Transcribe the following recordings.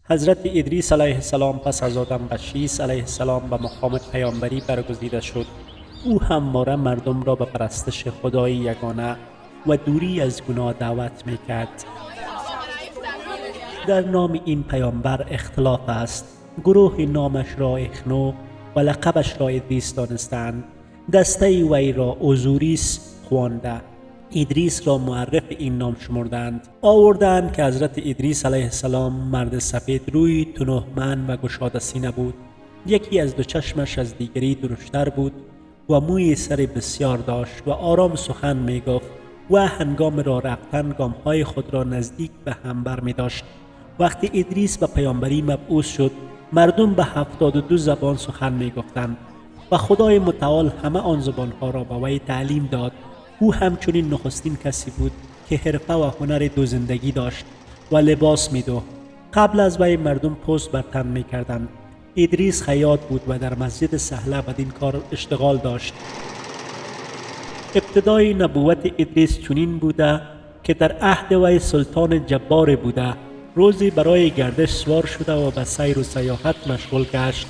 حضرت ادریس علیه السلام پس از آدم و شیس علیه السلام به مقام پیامبری برگزیده شد. او همواره مردم را به پرستش خدای یگانه و دوری از گناه دعوت میکرد. در نام این پیامبر اختلاف است. گروه نامش را اخنو و لقبش را ادریس دانستند. دسته وی را اوزوریس خوانده. ادریس را معرف این نام شمردند. آوردند که حضرت ادریس علیه السلام مرد سفید روی، تنومند و گشاده سینه بود. یکی از دو چشمش از دیگری درشتر بود و موی سر بسیار داشت و آرام سخن می گفت و هنگام راه رفتن گامهای خود را نزدیک به هم بر می داشت. وقتی ادریس به پیامبری مبعوث شد، مردم به 72 زبان سخن می گفتند و خدای متعال همه آن زبانها را به وی تعلیم داد. او همچنین نخستین کسی بود که حرفه و هنر دو زندگی داشت و لباس می دوخت. قبل از وی مردم پوست بر تن می کردند. ادریس خیاط بود و در مسجد سهله بدین کار اشتغال داشت. ابتدای نبوت ادریس چنین بوده که در عهد وی سلطان جبار بوده. روزی برای گردش سوار شده و به سیر و سیاحت مشغول گشت.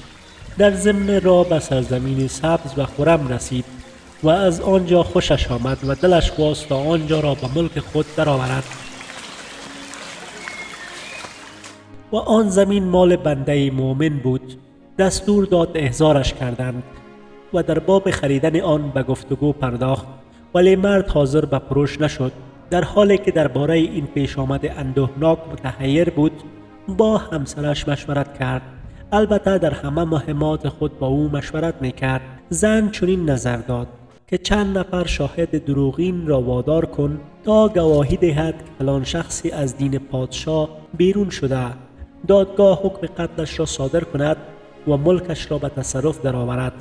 در ضمن راه به سرزمین سبز و خرم رسید و از آنجا خوشش آمد و دلش خواست تا آنجا را به ملک خود درآورد و آن زمین مال بنده مؤمن بود. دستور داد احضارش کردند و در باب خریدن آن به گفتگو پرداخت، ولی مرد حاضر به فروش نشد. در حالی که درباره این پیش آمد اندوهناک متحیر بود، با همسرش مشورت کرد. البته در همه مهمات خود با او مشورت میکرد. زن چنین نظر داد که چند نفر شاهد دروغین را وادار کن تا گواهی دهد که فلان شخصی از دین پادشاه بیرون شده. دادگاه حکم قتلش را صادر کند و ملکش را به تصرف درآورد.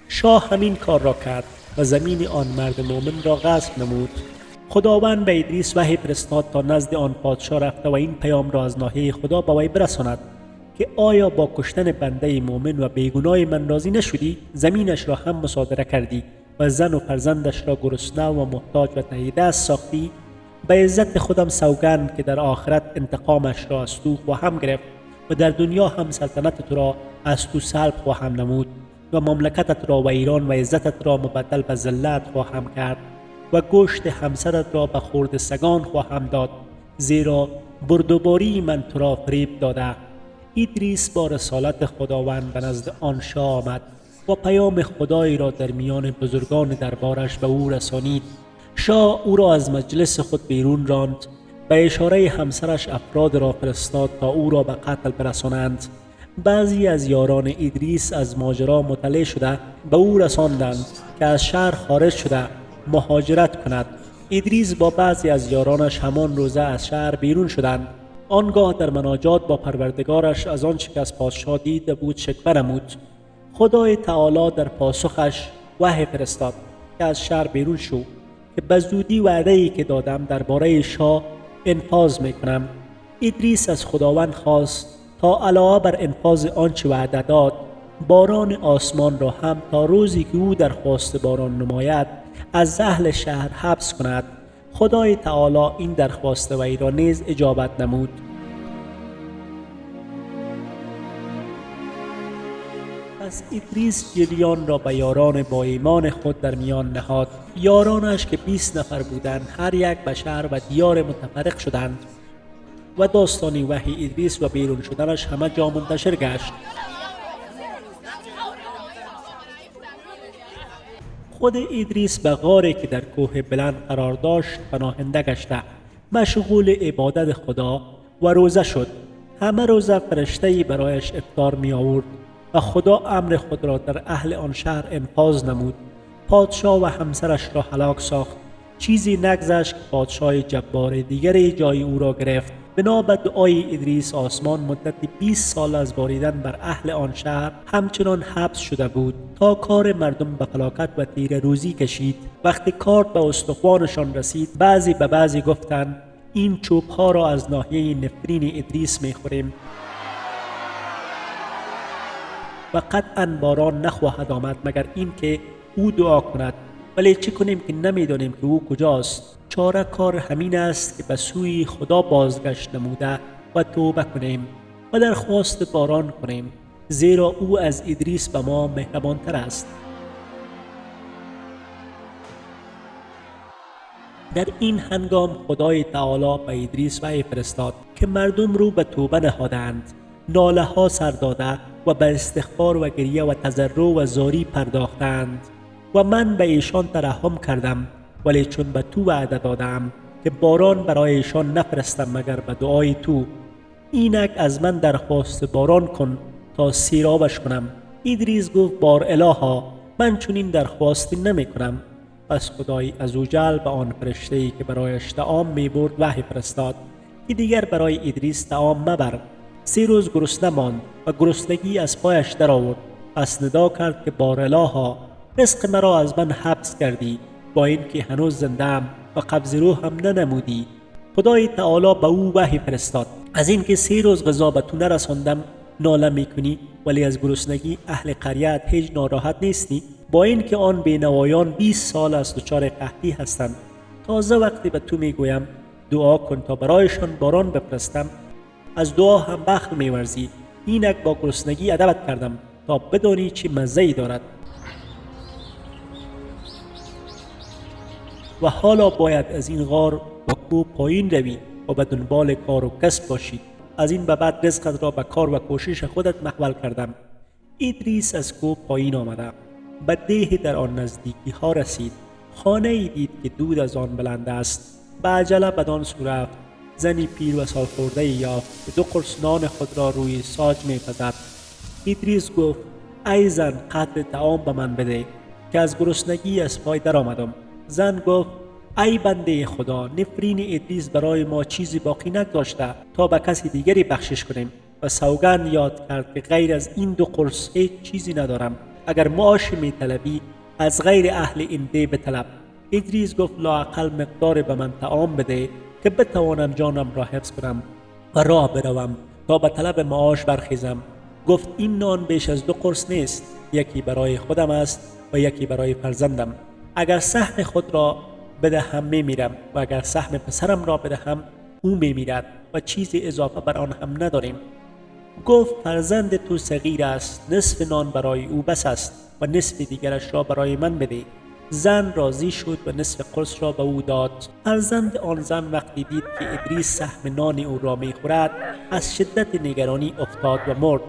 شاه همین کار را کرد و زمین آن مرد مؤمن را غصب نمود. خداوند به ادریس وحی فرستاد تا نزد آن پادشاه رفته و این پیام را از ناحیه خدا به وی برساند که آیا با کشتن بنده مؤمن و بیگناه من راضی نشدی؟ زمینش را هم مصادره کردی و زن و فرزندش را گرسنه و محتاج و تهی دست ساختی. به عزت خودم سوگند که در آخرت انتقامش را از تو خواهم گرفت و در دنیا هم سلطنت تو را از تو سلب خواهم نمود و مملکتت را و ایران و عزتت را مبدل به ذلت خواهم کرد و گوشت همسرت را به خورد سگان خواهم داد، زیرا بردوباری من تو را فریب داده. ادریس با رسالت خداوند به نزد آن شاه آمد و پیام خدایی را در میان بزرگان دربارش به او رسانید. شاه او را از مجلس خود بیرون راند. به اشاره همسرش افراد را فرستاد تا او را به قتل برسانند. بعضی از یاران ادریس از ماجرا مطلع شده به او رساندند که از شهر خارج شده مهاجرت کند. ادریس با بعضی از یارانش همان روزه از شهر بیرون شدند. آنگاه در مناجات با پروردگارش از آنچه که از پادشاه دیده بود شکوه نمود. خدای تعالی در پاسخش وحی فرستاد که از شهر بیرون شو که به زودی وعده‌ای که دادم درباره شاه انفاذ میکنم. ادریس از خداوند خواست تا علاوه بر انفاذ آنچه وعده داد، باران آسمان را هم تا روزی که او درخواست باران نماید از اهل شهر حبس کند. خدای تعالی این درخواست وی را نیز اجابت نمود. پس ادریس جریان را به یاران با ایمان خود در میان نهاد. یارانش که 20 نفر بودند هر یک به شهر و دیار متفرق شدند و داستان وحی ادریس و بیرون شدنش همه جا منتشر گشت. خود ادریس به غاری که در کوه بلند قرار داشت پناهنده گشته، مشغول عبادت خدا و روزه شد. همه روزه فرشته‌ای برایش افطار می آورد و خدا امر خود را در اهل آن شهر انفاذ نمود. پادشاه و همسرش را هلاک ساخت. چیزی نگذشت که پادشاه جبار دیگری جای او را گرفت. بنا به دعای ادریس آسمان مدت 20 سال از باریدن بر اهل آن شهر همچنان حبس شده بود تا کار مردم به فلاکت و تیر روزی کشید. وقتی کار به استخوانشان رسید، بعضی به بعضی گفتند این چوب ها را از ناحیه نفرین ادریس می خوریم و قطعا باران نخواهد آمد مگر این که او دعا کند. ولی چه کنیم که نمیدانیم که او کجاست؟ چاره کار همین است که به سوی خدا بازگشت نموده و توبه کنیم. و درخواست باران کنیم، زیرا او از ادریس به ما مهربانتر است. در این هنگام خدای تعالی به ادریس وحی فرستاد که مردم رو به توبه نهادند، ناله ها سر داده و به استغفار و گریه و تضرع و زاری پرداختند و من به ایشان ترحم کردم، ولی چون به تو وعده دادم که باران برای ایشان نفرستم مگر به دعای تو، اینک از من درخواست باران کن تا سیرابش کنم. ادریس گفت بار الها، من چنین درخواستی نمی کنم. پس خدای عزوجل به آن فرشته‌ای که برایش طعام می برد وحی فرستاد که دیگر برای ادریس طعام مبر. 3 روز گرسنه ماند و گرسنگی از پایش در آورد. پس ندا کرد که بار الها، رزق مرا از من حبس کردی، با اینکه هنوز زنده‌ام و قبض روح هم ننمودی. خدای تعالی به او وحی فرستاد از اینکه 3 روز غذا به تو نرساندم ناله میکنی، ولی از گرسنگی اهل قریه‌ات هیچ ناراحت نیستی، با اینکه آن بینوایان 20 سال از دچار قحطی هستند. تازه وقتی به تو میگویم دعا کن تا برایشان باران بفرستم، از دعا هم بخل میورزی. اینک با گرسنگی ادبت کردم تا بدانی چه مزه‌ای دارد و حالا باید از این غار و کوه پایین روی و به دنبال کار و کسب باشی. از این به بعد رزقت را به کار و کوشش خودت محول کردم. ادریس از کوه پایین آمده به دیه در آن نزدیکی ها رسید. خانه ای دید که دود از آن بلند است. به عجله بدان سو رفت. زنی پیر و سالخورده یافت که 2 قرص نان خود را روی ساج می‌پزد. ادریس گفت ای زن، قدر طعام به من بده که از گرسنگی از پای در آمدم. زن گفت ای بنده خدا، نفرین ادریس برای ما چیزی باقی نگذاشته تا به کسی دیگری بخشش کنیم و سوگند یاد کرد که غیر از این 2 قرص هیچ چیزی ندارم. اگر معاش می طلبی از غیر اهل این دی بطلب. ادریس گفت لااقل مقدار به من طعام بده که بتوانم جانم را حفظ کنم و راه بروم تا به طلب معاش برخیزم. گفت این نان بیش از 2 قرص نیست، یکی برای خودم است و یکی برای فرزندم. اگر سهم خود را بدهم میمیرم و اگر سهم پسرم را بدهم او میمیرد و چیزی اضافه بر آن هم نداریم. گفت فرزند تو صغیر است، نصف نان برای او بس است و نصف دیگرش را برای من بده. زن راضی شد و نصف قرص را به او داد. فرزند آن زن وقتی دید که ادریس سهم نان او را میخورد، از شدت نگرانی افتاد و مرد.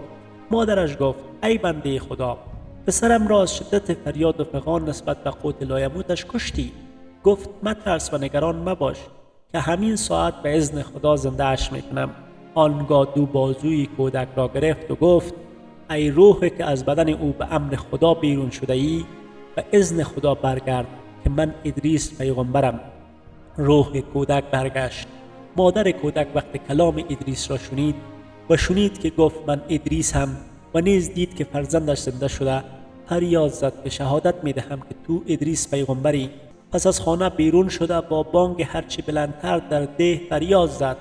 مادرش گفت ای بنده خدا، پسرم را از شدت فریاد و فغان نسبت به قوت لایموتش کشتی. گفت مترس و نگران مباش که همین ساعت به اذن خدا زنده اش میکنم. آنگاه 2 بازوی کودک را گرفت و گفت ای روحی که از بدن او به امر خدا بیرون شده ای، به اذن خدا برگرد که من ادریس پیغمبرم. روح کودک برگشت. مادر کودک وقت کلام ادریس را شنید که گفت من ادریس هم و نیز دید که فرزندش زنده شده، فریاد زد که شهادت میدهم که تو ادریس پیغمبری. پس از خانه بیرون شده با بانگ هرچی بلندتر در ده فریاد زد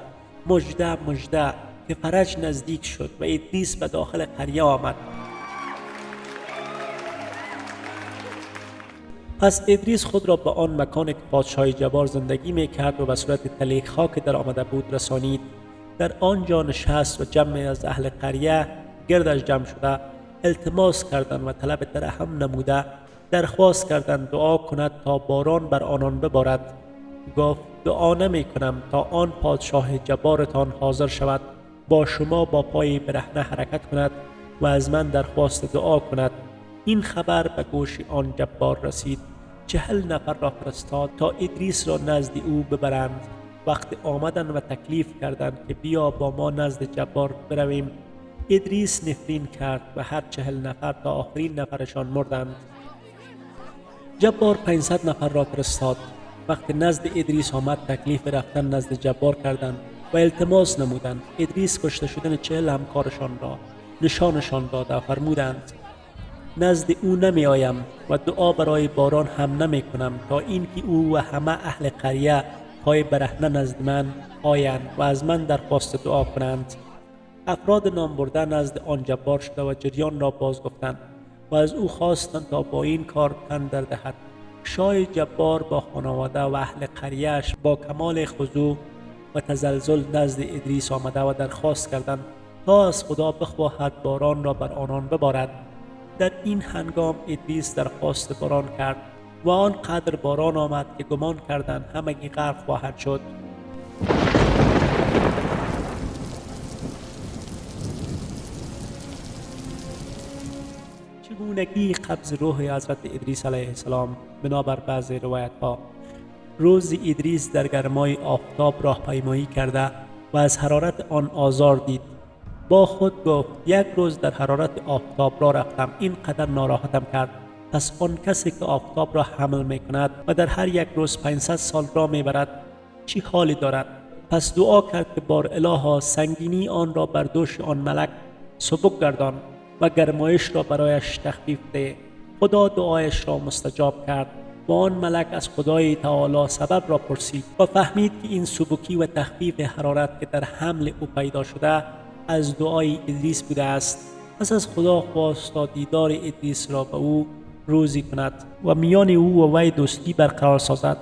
مژده مژده که فرج نزدیک شد و ادریس به داخل قریه آمد. پس ادریس خود را به آن مکان که پادشاه جبار زندگی میکرد و به صورت تلیخا که در آمده بود رسانید. در آنجا نشست و جمعی از اهل قریه گردش جمع شده التماس کردند و طلب ترحم نموده درخواست کردند دعا کند تا باران بر آنان ببارد. گفت دعا نمی کنم تا آن پادشاه جبارتان حاضر شود، با شما با پای برهنه حرکت کند و از من درخواست دعا کند. این خبر به گوش آن جبار رسید. 40 نفر را فرستاد تا ادریس را نزد او ببرند. وقت آمدند و تکلیف کردند که بیا با ما نزد جبار برویم. ادریس نفرین کرد و هر 40 نفر تا آخرین نفرشان مردند. جبار 500 نفر را فرستاد. وقت نزد ادریس آمد تکلیف رفتن نزد جبار کردند و التماس نمودند. ادریس کشته شدن 40 همکارشان را نشانشان داد و فرمودند نزد او نمی آیم و دعا برای باران هم نمی کنم تا اینکه او و همه اهل قریه پای برهنه نزد من آیند و از من درخواست دعا کنند. افراد نام برده نزد آن جبار شده و جریان را باز گفتند و از او خواستند تا با این کار تن در دهد. شاه جبار با خانواده و اهل قریه‌اش با کمال خضوع و تزلزل نزد ادریس آمده و درخواست کردند تا از خدا بخواهد باران را بر آنان ببارد. در این هنگام ادریس درخواست باران کرد و آنقدر باران آمد که گمان کردند همگی غرق خواهد شد. چگونگی قبض روح حضرت ادریس علیه السلام. بنابر بعضی روایت ها، روز ادریس در گرمای آفتاب راهپیمایی کرده و از حرارت آن آزار دید. با خود گفت یک روز در حرارت آفتاب را رفتم، اینقدر ناراحتم کرد. پس آن کسی که آفتاب را حمل می کند و در هر یک روز 500 سال را می برد چی حالی دارد؟ پس دعا کرد که بار الها سنگینی آن را بر دوش آن ملک سبک گردان و گرمایش را برایش تخفیف ده. خدا دعایش را مستجاب کرد و آن ملک از خدای تعالی سبب را پرسید و فهمید که این سبکی و تخفیف حرارت که در حمل او پیدا شده از دعای ادریس بوده است. پس از خدا خواست تا دیدار ادریس را به او روزی کند و میان او و وی دوستی برقرار سازد.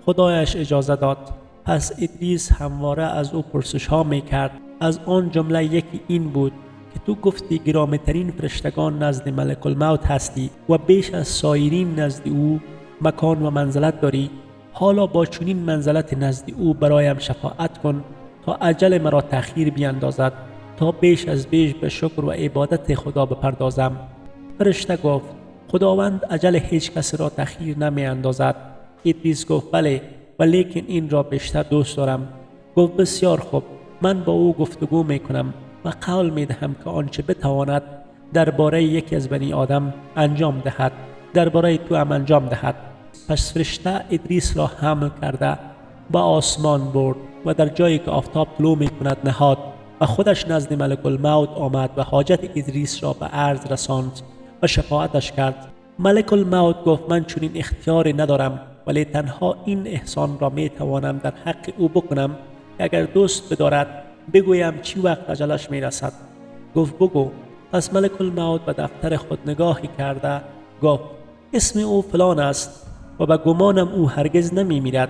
خدایش اجازه داد. پس ادریس همواره از او پرسش ها می کرد. از آن جمله یکی این بود که تو گفتی گرامی ترین فرشتگان نزد ملک الموت هستی و بیش از سایرین نزد او مکان و منزلت داری. حالا با چنین منزلت نزد او برایم شفاعت کن تا اجل مرا تأخیر بیندازد، تا بیش از بیش به شکر و عبادت خدا بپردازم. فرشته گفت خداوند اجل هیچ کس را تأخیر نمی اندازد. ادریس گفت بله، ولیکن این را بیشتر دوست دارم. گفت بسیار خوب، من با او گفتگو می کنم و قول می دهم که آنچه بتواند درباره یکی از بنی آدم انجام دهد درباره تو هم انجام دهد. پس فرشته ادریس را حمل کرده به آسمان برد و در جایی که آفتاب طلوع می کند نهاد و خودش نزد ملک الموت آمد و حاجت ادریس را به عرض رساند و شفاعتش کرد. ملک الموت گفت من چنین اختیاری ندارم، ولی تنها این احسان را می توانم در حق او بکنم که اگر دوست بدارد بگویم چی وقت اجلش می رسد. گفت بگو. پس ملک الموت به دفتر خود نگاهی کرده گفت اسم او فلان است و به گمانم او هرگز نمی میرد،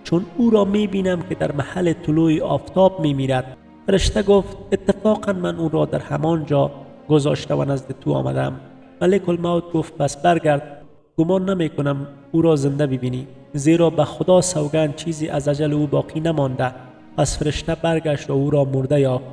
چون او را می بینم که در محل طلوع آفتاب می میرد. فرشته گفت اتفاقا من او را در همان جا گذاشته و نزد تو آمدم. ملک الموت گفت پس برگرد، گمان نمی کنم او را زنده ببینی، زیرا به خدا سوگند چیزی از اجل او باقی نمانده. پس فرشته برگشت و او را مرده یافت.